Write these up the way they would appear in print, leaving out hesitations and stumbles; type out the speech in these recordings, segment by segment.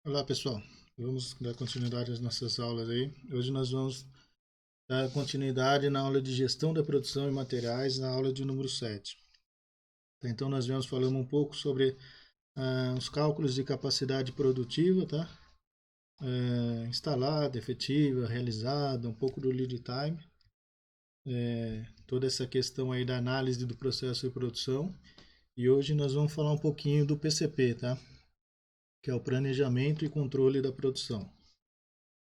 Olá pessoal, vamos dar continuidade às nossas aulas aí. Hoje nós vamos dar continuidade na aula de gestão da produção e materiais, na aula de número 7. Então nós vamos falando um pouco sobre os cálculos de capacidade produtiva, tá? Instalada, efetiva, realizada, um pouco do lead time, toda essa questão aí da análise do processo de produção. E hoje nós vamos falar um pouquinho do PCP, tá? Que é o Planejamento e Controle da Produção.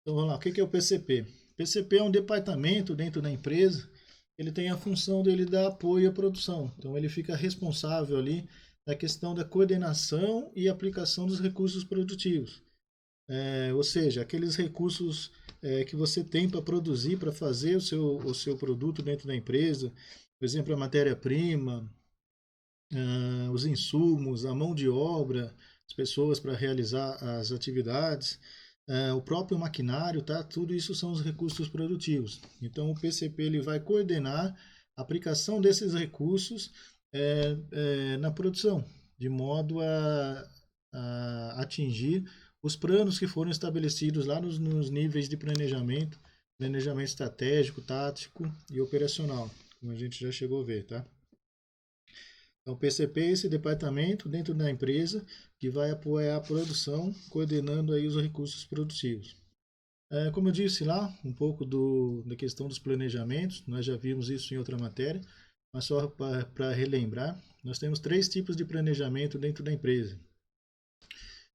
Então vamos lá, o que é o PCP? O PCP é um departamento dentro da empresa, ele tem a função dele dar apoio à produção. Então ele fica responsável ali na questão da coordenação e aplicação dos recursos produtivos. Ou seja, aqueles recursos que você tem para produzir, para fazer o seu produto dentro da empresa, por exemplo, a matéria-prima, os insumos, a mão de obra, as pessoas para realizar as atividades, o próprio maquinário, tá? Tudo isso são os recursos produtivos. Então o PCP ele vai coordenar a aplicação desses recursos na produção, de modo a atingir os planos que foram estabelecidos lá nos níveis de planejamento, planejamento estratégico, tático e operacional, como a gente já chegou a ver, tá? Então, o PCP é esse departamento dentro da empresa que vai apoiar a produção, coordenando aí os recursos produtivos. Como eu disse lá, um pouco da questão dos planejamentos, nós já vimos isso em outra matéria, mas só para relembrar, nós temos 3 tipos de planejamento dentro da empresa.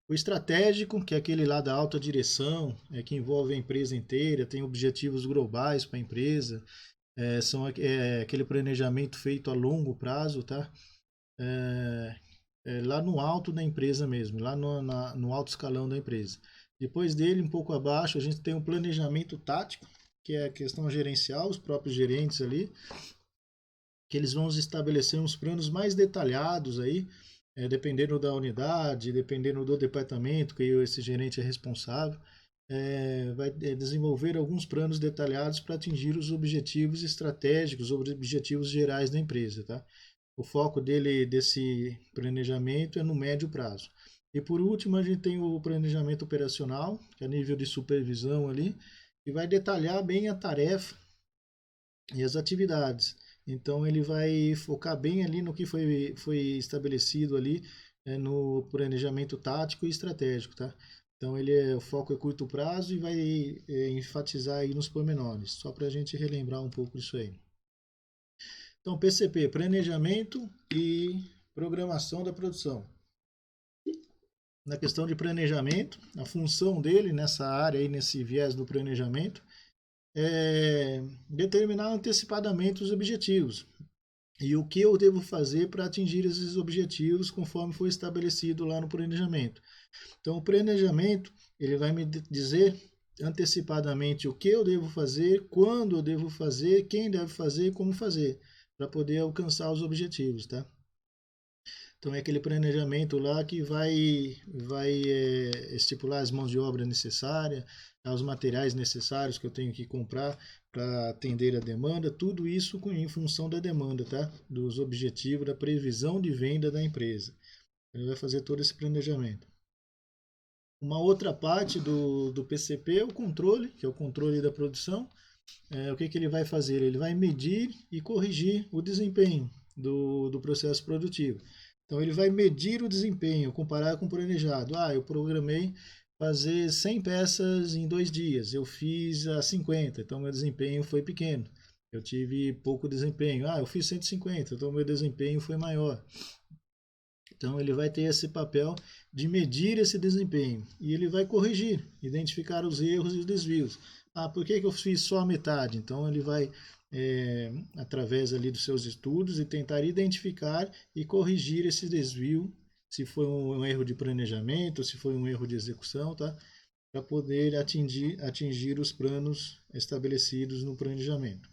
O estratégico, que é aquele lá da alta direção, que envolve a empresa inteira, tem objetivos globais para a empresa, aquele planejamento feito a longo prazo, tá? Lá no alto da empresa mesmo, lá no alto escalão da empresa. Depois dele, um pouco abaixo, a gente tem um planejamento tático, que é a questão gerencial, os próprios gerentes ali, que eles vão estabelecer uns planos mais detalhados aí, dependendo da unidade, dependendo do departamento que esse gerente é responsável, vai desenvolver alguns planos detalhados para atingir os objetivos estratégicos, os objetivos gerais da empresa, tá? O foco desse planejamento é no médio prazo. E por último, a gente tem o planejamento operacional, que é a nível de supervisão ali, que vai detalhar bem a tarefa e as atividades. Então ele vai focar bem ali no que foi estabelecido ali no planejamento tático e estratégico, tá? Então o foco é curto prazo e vai enfatizar aí nos pormenores, só para a gente relembrar um pouco disso aí. Então, PCP, planejamento e programação da produção. Na questão de planejamento, a função dele nessa área aí, nesse viés do planejamento, é determinar antecipadamente os objetivos e o que eu devo fazer para atingir esses objetivos conforme foi estabelecido lá no planejamento. Então, o planejamento ele vai me dizer antecipadamente o que eu devo fazer, quando eu devo fazer, quem deve fazer e como fazer, para poder alcançar os objetivos, tá? Então é aquele planejamento lá que vai estipular as mãos de obra necessárias, os materiais necessários que eu tenho que comprar para atender a demanda, tudo isso em função da demanda, tá? Dos objetivos, da previsão de venda da empresa. Ele vai fazer todo esse planejamento. Uma outra parte do PCP é o controle, que é o controle da produção. O que ele vai fazer? Ele vai medir e corrigir o desempenho do processo produtivo. Então ele vai medir o desempenho, comparar com o planejado. Eu programei fazer 100 peças em 2 dias, eu fiz a 50, então meu desempenho foi pequeno. Eu tive pouco desempenho. Eu fiz 150, então meu desempenho foi maior. Então ele vai ter esse papel de medir esse desempenho e ele vai corrigir, identificar os erros e os desvios. Por que eu fiz só a metade? Então ele vai, através ali dos seus estudos, e tentar identificar e corrigir esse desvio, se foi um erro de planejamento, se foi um erro de execução, tá? Para poder atingir os planos estabelecidos no planejamento.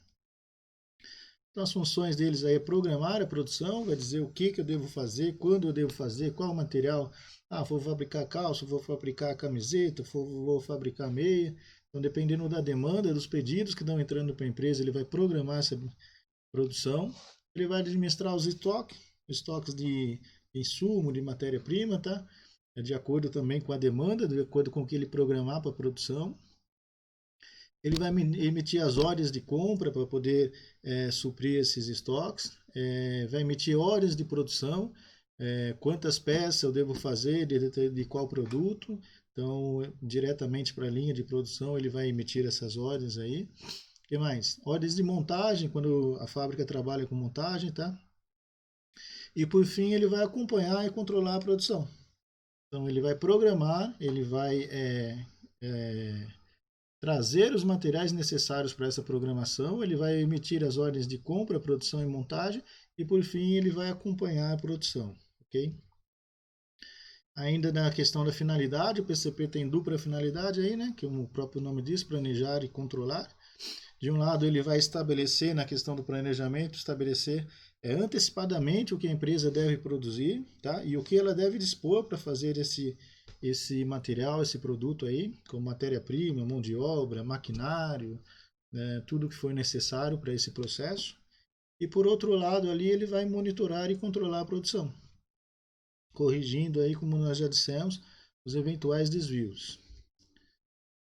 Então, as funções deles aí é programar a produção, vai dizer o que eu devo fazer, quando eu devo fazer, qual material. Vou fabricar calça, vou fabricar camiseta, vou fabricar meia. Então, dependendo da demanda, dos pedidos que estão entrando para a empresa, ele vai programar essa produção. Ele vai administrar os estoques de insumo, de matéria-prima, tá? de acordo também com a demanda, de acordo com o que ele programar para a produção. Ele vai emitir as ordens de compra para poder suprir esses estoques, vai emitir ordens de produção, quantas peças eu devo fazer de qual produto. Então, diretamente para a linha de produção, ele vai emitir essas ordens aí. O que mais? Ordens de montagem, quando a fábrica trabalha com montagem, tá? E por fim, ele vai acompanhar e controlar a produção. Então, ele vai programar, ele vai trazer os materiais necessários para essa programação, ele vai emitir as ordens de compra, produção e montagem, e por fim, ele vai acompanhar a produção, ok? Ainda na questão da finalidade, o PCP tem dupla finalidade aí, né? Que o próprio nome diz, planejar e controlar. De um lado, ele vai estabelecer, na questão do planejamento, estabelecer antecipadamente o que a empresa deve produzir, tá? E o que ela deve dispor para fazer esse material, esse produto aí, como matéria-prima, mão de obra, maquinário, né? Tudo que for necessário para esse processo. E por outro lado, ali ele vai monitorar e controlar a produção, corrigindo aí, como nós já dissemos, os eventuais desvios.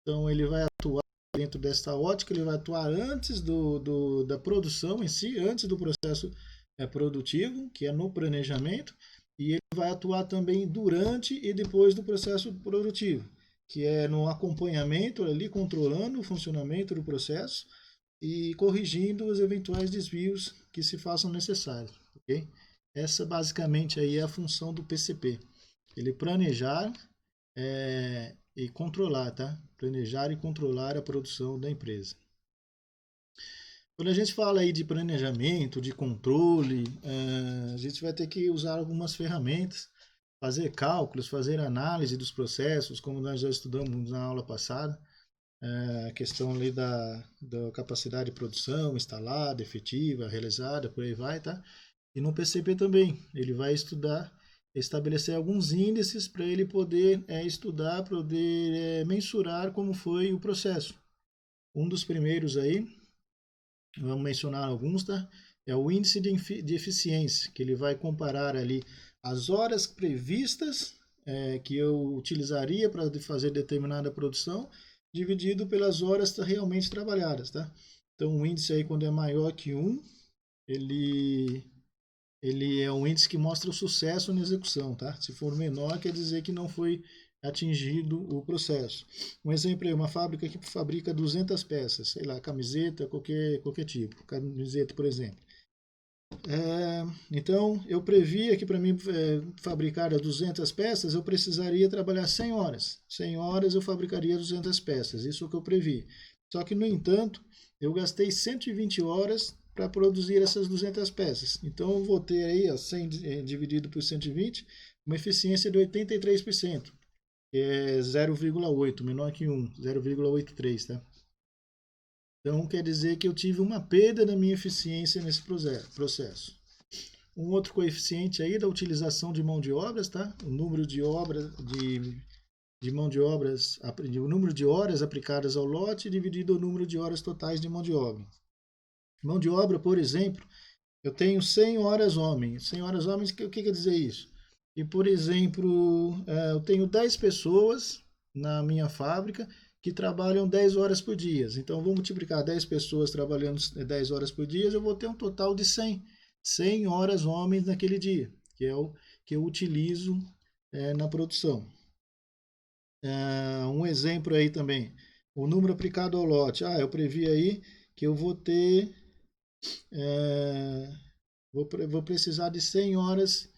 Então ele vai atuar dentro desta ótica, ele vai atuar antes da produção em si, antes do processo produtivo, que é no planejamento, e ele vai atuar também durante e depois do processo produtivo, que é no acompanhamento ali, controlando o funcionamento do processo e corrigindo os eventuais desvios que se façam necessários, ok? Essa basicamente aí é a função do PCP. Ele planejar e controlar, tá? Planejar e controlar a produção da empresa. Quando a gente fala aí de planejamento, de controle, a gente vai ter que usar algumas ferramentas, fazer cálculos, fazer análise dos processos, como nós já estudamos na aula passada, a questão ali da capacidade de produção instalada, efetiva, realizada, por aí vai, tá? E no PCP também, ele vai estudar, estabelecer alguns índices para ele poder estudar, poder mensurar como foi o processo. Um dos primeiros aí, vamos mencionar alguns, tá? É o índice de eficiência, que ele vai comparar ali as horas previstas que eu utilizaria para fazer determinada produção, dividido pelas horas realmente trabalhadas, tá? Então, o índice aí, quando é maior que 1, ele é um índice que mostra o sucesso na execução, tá? Se for menor, quer dizer que não foi atingido o processo. Um exemplo é uma fábrica que fabrica 200 peças, sei lá, camiseta, qualquer tipo, camiseta, por exemplo. Então, eu previa que para mim fabricar as 200 peças, eu precisaria trabalhar 100 horas. 100 horas eu fabricaria 200 peças, isso é o que eu previ. Só que, no entanto, eu gastei 120 horas para produzir essas 200 peças. Então, eu vou ter aí 100 dividido por 120, uma eficiência de 83%, que é 0,8, menor que 1, 0,83, tá? Então, quer dizer que eu tive uma perda na minha eficiência nesse processo. Um outro coeficiente aí da utilização de mão de obras, tá? O número de mão de obras, o número de horas aplicadas ao lote dividido o número de horas totais de mão de obra. Mão de obra, por exemplo, eu tenho 100 horas homens. 100 horas homens, o que quer dizer isso? E, por exemplo, eu tenho 10 pessoas na minha fábrica que trabalham 10 horas por dia. Então, vou multiplicar 10 pessoas trabalhando 10 horas por dia, eu vou ter um total de 100 horas homens naquele dia, que é o que eu utilizo na produção. Um exemplo aí também, o número aplicado ao lote. Eu previ aí que eu vou ter, vou precisar de 100 horas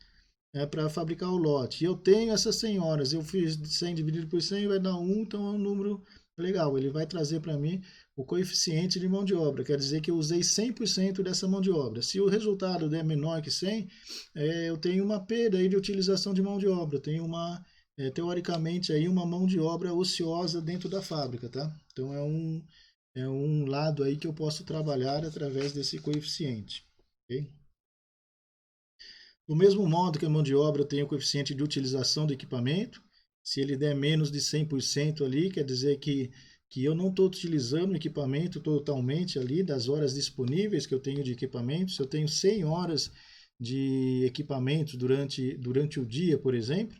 para fabricar o lote. E eu tenho essas 100 horas, eu fiz 100 dividido por 100, vai dar 1, então é um número legal. Ele vai trazer para mim o coeficiente de mão de obra, quer dizer que eu usei 100% dessa mão de obra. Se o resultado der menor que 100, eu tenho uma perda aí de utilização de mão de obra, eu tenho teoricamente aí uma mão de obra ociosa dentro da fábrica, tá? Então é um lado aí que eu posso trabalhar através desse coeficiente, ok? Do mesmo modo que a mão de obra tem o coeficiente de utilização do equipamento, se ele der menos de 100% ali, quer dizer que eu não estou utilizando o equipamento totalmente ali, das horas disponíveis que eu tenho de equipamento. Se eu tenho 100 horas de equipamento durante o dia, por exemplo,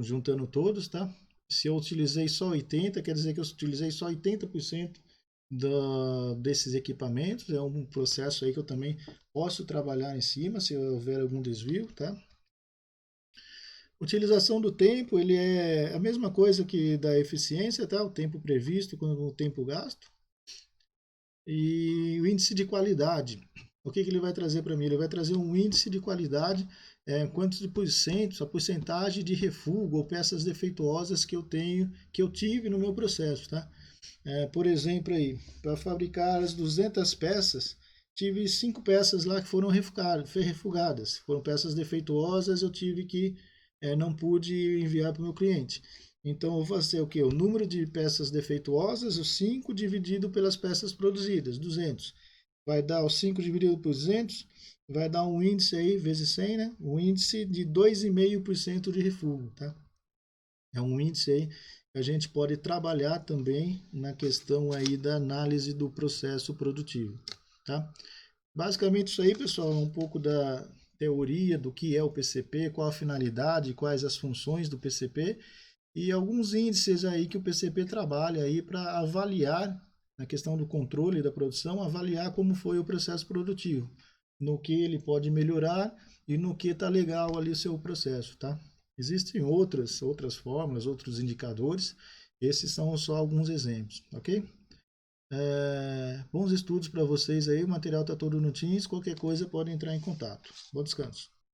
juntando todos, tá? Se eu utilizei só 80, quer dizer que eu utilizei só 80% desses equipamentos. É um processo aí que eu também posso trabalhar em cima, se houver algum desvio, tá? Utilização do tempo, ele é a mesma coisa que da eficiência, tá? O tempo previsto com o tempo gasto. E o índice de qualidade. O que ele vai trazer para mim? Ele vai trazer um índice de qualidade, quantos de porcento, a porcentagem de refúgio ou peças defeituosas que eu tenho, que eu tive no meu processo, tá? Por exemplo, aí, para fabricar as 200 peças, tive 5 peças lá que foram refugadas. Foram peças defeituosas, eu tive que não pude enviar para o meu cliente. Então, eu vou fazer o quê? O número de peças defeituosas, o 5 dividido pelas peças produzidas, 200. Vai dar o 5 dividido por 200, vai dar um índice aí, vezes 100, né? Um índice de 2,5% de refúgio, tá? É um índice aí que a gente pode trabalhar também na questão aí da análise do processo produtivo, tá? Basicamente isso aí, pessoal, é um pouco da teoria do que é o PCP, qual a finalidade, quais as funções do PCP e alguns índices aí que o PCP trabalha aí para avaliar, na questão do controle da produção, avaliar como foi o processo produtivo, no que ele pode melhorar e no que está legal ali o seu processo, tá? Existem outras fórmulas, outros indicadores, esses são só alguns exemplos, ok? Bons estudos para vocês aí, o material está todo no Teams, qualquer coisa podem entrar em contato. Bom descanso.